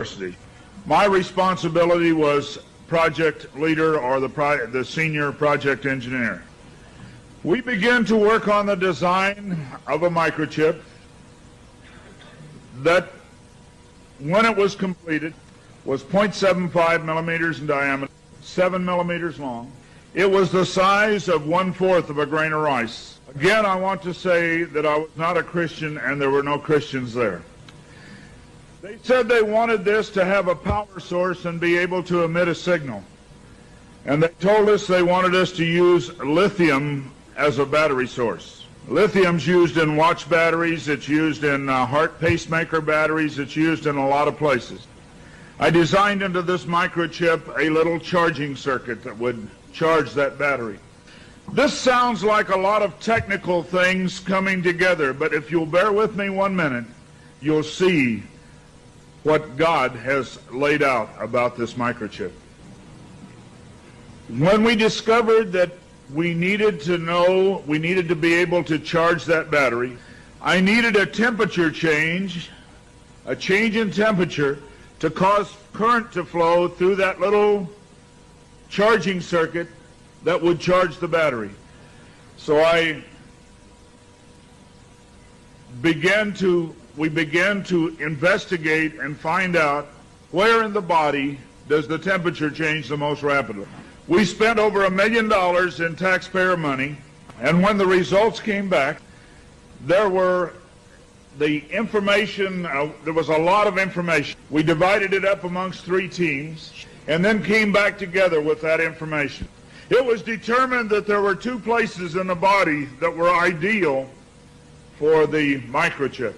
University. My responsibility was project leader or the senior project engineer. We began to work on the design of a microchip that, when it was completed, was 0.75 millimeters in diameter, 7 millimeters long. It was the size of 1/4 of a grain of rice. Again, I want to say that I was not a Christian and there were no Christians there. They said they wanted this to have a power source and be able to emit a signal. And they told us they wanted us to use lithium as a battery source. Lithium's used in watch batteries, it's used in heart pacemaker batteries, it's used in a lot of places. I designed into this microchip a little charging circuit that would charge that battery. This sounds like a lot of technical things coming together, but if you'll bear with me 1 minute, you'll see what God has laid out about this microchip. When we discovered that we needed to be able to charge that battery, I needed a temperature change, a change in temperature, to cause current to flow through that little charging circuit that would charge the battery. So we began to investigate and find out where in the body does the temperature change the most rapidly. We spent over $1 million in taxpayer money, and when the results came back, there was a lot of information. We divided it up amongst 3 teams and then came back together with that information. It was determined that there were 2 places in the body that were ideal for the microchip.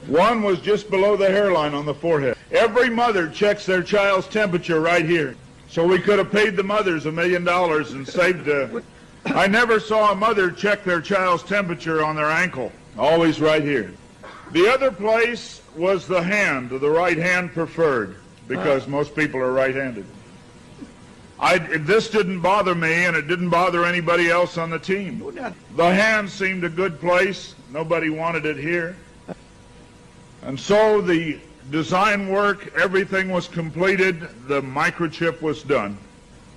One was just below the hairline on the forehead. Every mother checks their child's temperature right here. So we could have paid the mothers $1 million and saved I never saw a mother check their child's temperature on their ankle. Always right here. The other place was the hand, the right hand preferred, because most people are right-handed. This didn't bother me, and it didn't bother anybody else on the team. The hand seemed a good place. Nobody wanted it here. And so the design work, everything was completed. The microchip was done.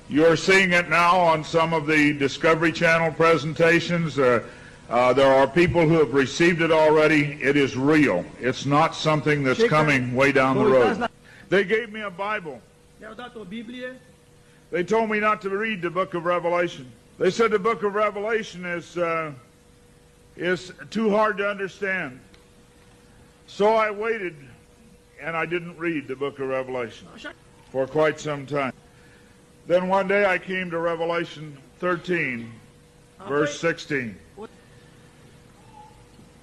You're seeing it now on some of the Discovery Channel presentations. There are people who have received it already. It is real. It's not something that's coming way down the road. They gave me a Bible. They told me not to read the book of Revelation. They said the book of Revelation is too hard to understand. So I waited, and I didn't read the book of Revelation for quite some time. Then one day I came to Revelation 13, verse 16.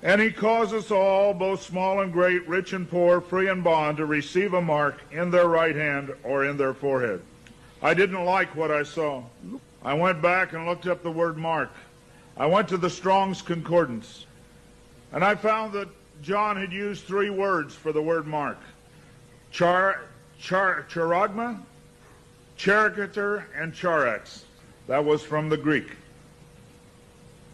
And he causes all, both small and great, rich and poor, free and bond, to receive a mark in their right hand or in their forehead. I didn't like what I saw. I went back and looked up the word mark. I went to the Strong's Concordance, and I found that John had used 3 words for the word mark. Charagma, charicature, and charax. That was from the Greek.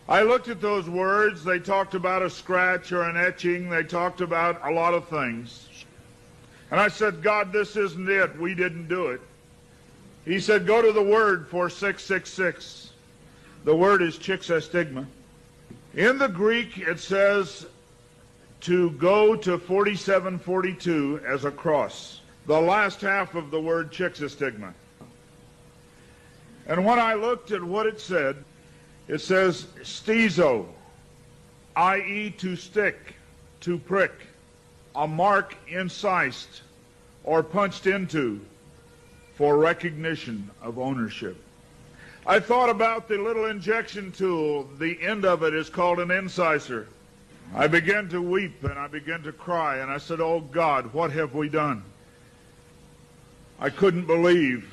I looked at those words. They talked about a scratch or an etching. They talked about a lot of things. And I said, God, this isn't it. We didn't do it. He said, go to the word for 666. The word is chixastigma. In the Greek, it says to go to 4742 as a cross. The last half of the word chixastigma. And when I looked at what it says stizo, i.e. to stick, to prick, a mark incised or punched into for recognition of ownership. I thought about the little injection tool. The end of it is called an incisor. I began to weep and I began to cry, and I said, oh God, what have we done? I couldn't believe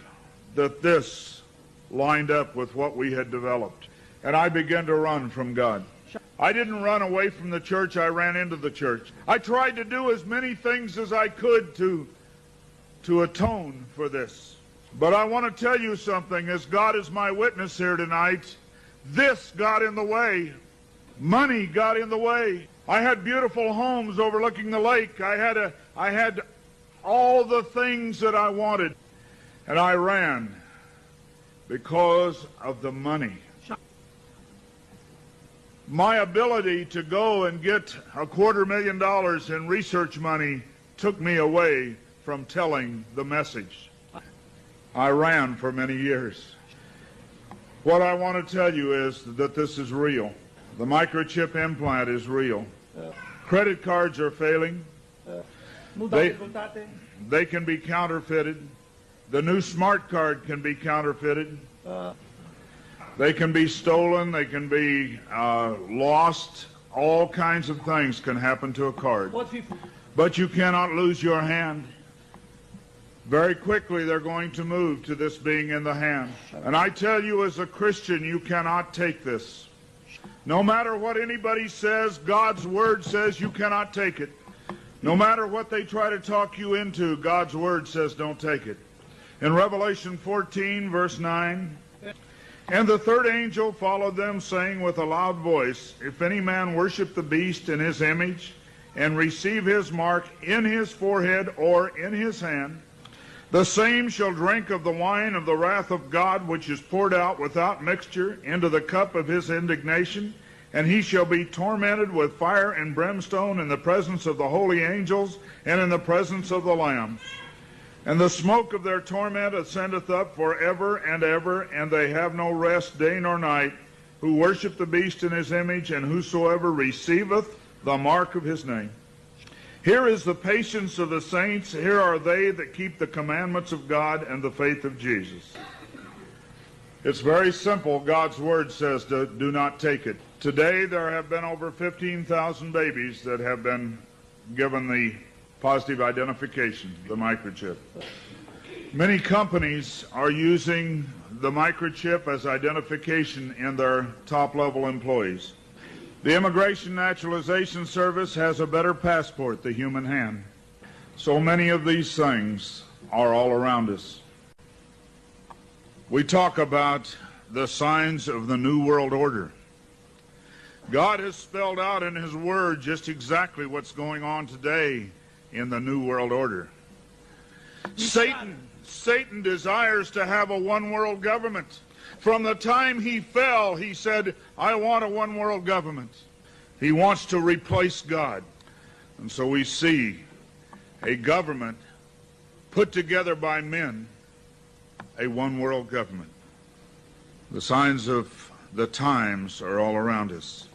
that this lined up with what we had developed. And I began to run from God. I didn't run away from the church, I ran into the church. I tried to do as many things as I could to atone for this. But I want to tell you something, as God is my witness here tonight, this got in the way. Money got in the way. I had beautiful homes overlooking the lake. I had all the things that I wanted. And I ran because of the money. My ability to go and get $250,000 in research money took me away from telling the message. I ran for many years. What I want to tell you is that this is real. The microchip implant is real. Credit cards are failing. They can be counterfeited. The new smart card can be counterfeited. They can be stolen. They can be lost. All kinds of things can happen to a card. But you cannot lose your hand. Very quickly they're going to move to this being in the hand. And I tell you, as a Christian, you cannot take this. No matter what anybody says, God's Word says you cannot take it. No matter what they try to talk you into, God's Word says don't take it. In Revelation 14, verse 9, and the third angel followed them, saying with a loud voice, if any man worship the beast in his image, and receive his mark in his forehead or in his hand, the same shall drink of the wine of the wrath of God, which is poured out without mixture into the cup of his indignation, and he shall be tormented with fire and brimstone in the presence of the holy angels and in the presence of the Lamb. And the smoke of their torment ascendeth up forever and ever, and they have no rest day nor night, who worship the beast in his image, and whosoever receiveth the mark of his name. Here is the patience of the saints. Here are they that keep the commandments of God and the faith of Jesus. It's very simple. God's Word says do not take it. Today there have been over 15,000 babies that have been given the positive identification, the microchip. Many companies are using the microchip as identification in their top-level employees. The Immigration Naturalization Service has a better passport, the human hand. So many of these things are all around us. We talk about the signs of the New World Order. God has spelled out in His Word just exactly what's going on today in the New World Order. Satan desires to have a one-world government. From the time he fell, he said, I want a one-world government. He wants to replace God. And so we see a government put together by men, a one-world government. The signs of the times are all around us.